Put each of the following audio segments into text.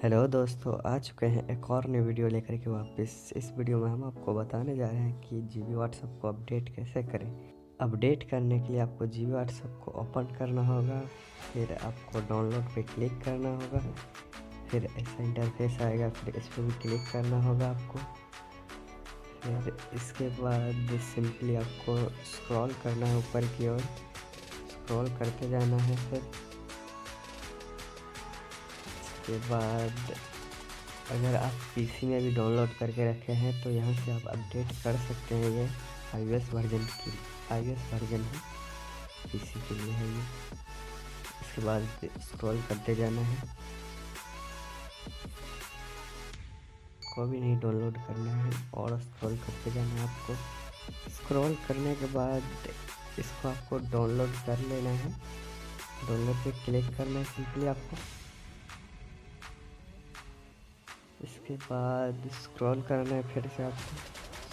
Hello दोस्तों, आ चुके हैं एक और नई वीडियो लेकर के वापस। इस वीडियो में हम आपको बताने जा रहे हैं कि जीबी व्हाट्सएप को अपडेट कैसे करें। अपडेट करने के लिए आपको जीबी व्हाट्सएप को ओपन करना होगा, फिर आपको डाउनलोड पे क्लिक करना होगा, फिर ऐसा इंटरफेस आएगा, फिर इस पर भी क्लिक करना होगा आपको। फिर इसके बाद सिंपली आपको स्क्रॉल करना है ऊपर की ओर, स्क्रॉल करते जाना है। फिर के बाद अगर आप पीसी में भी डाउनलोड करके रखे हैं तो यहाँ से आप अपडेट कर सकते हैं। ये iOS वर्जन है, पीसी के लिए है ये। इसके बाद स्क्रॉल करते जाना है, को भी नहीं डाउनलोड करना है और स्क्रॉल करते जाना है आपको। स्क्रॉल करने के बाद इसको आपको डाउनलोड कर लेना है। डाउनलोड पे क्लिक करना है सिंपली आपको। इसके बाद स्क्रॉल करना है, फिर से आपको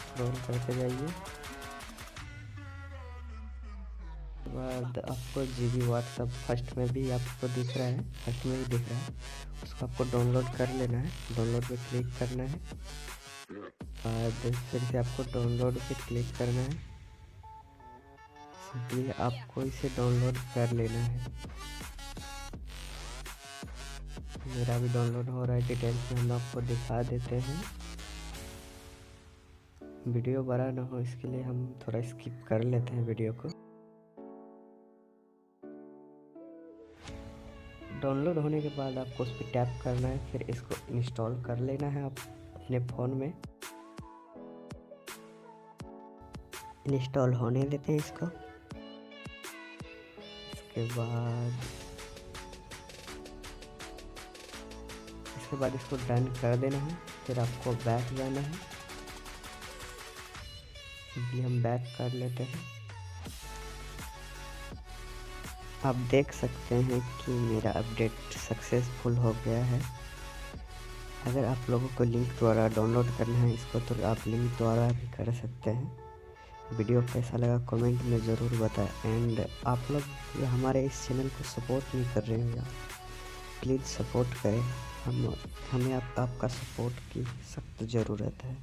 स्क्रॉल करते जाइए। उसके बाद आपको जीबी व्हाट्सएप फर्स्ट में भी आपको दिख रहा है, उसको आपको डाउनलोड कर लेना है। डाउनलोड पे क्लिक करना है, बाद फिर से आपको डाउनलोड पे क्लिक करना है। सिंपली आपको इसे डाउनलोड कर लेना है। मेरा भी डाउनलोड हो रहा है, डिटेल्स में हम आपको दिखा देते हैं। वीडियो बड़ा ना हो इसके लिए हम थोड़ा स्किप कर लेते हैं वीडियो को। डाउनलोड होने के बाद आपको उस पर टैप करना है, फिर इसको इंस्टॉल कर लेना है आप अपने फ़ोन में। इंस्टॉल होने देते हैं इसको। इसके बाद इसको डन कर देना है। फिर आपको बैक जाना है, सिंपली हम बैक कर लेते हैं। आप देख सकते हैं कि मेरा अपडेट सक्सेसफुल हो गया है। अगर आप लोगों को लिंक द्वारा डाउनलोड करना है इसको तो आप लिंक द्वारा भी कर सकते हैं। वीडियो कैसा लगा कमेंट में ज़रूर बताएं। एंड आप लोग हमारे इस चैनल को सपोर्ट नहीं कर रहे हो यार, प्लीज़ सपोर्ट करें। हमें आपका सपोर्ट की सख्त ज़रूरत है।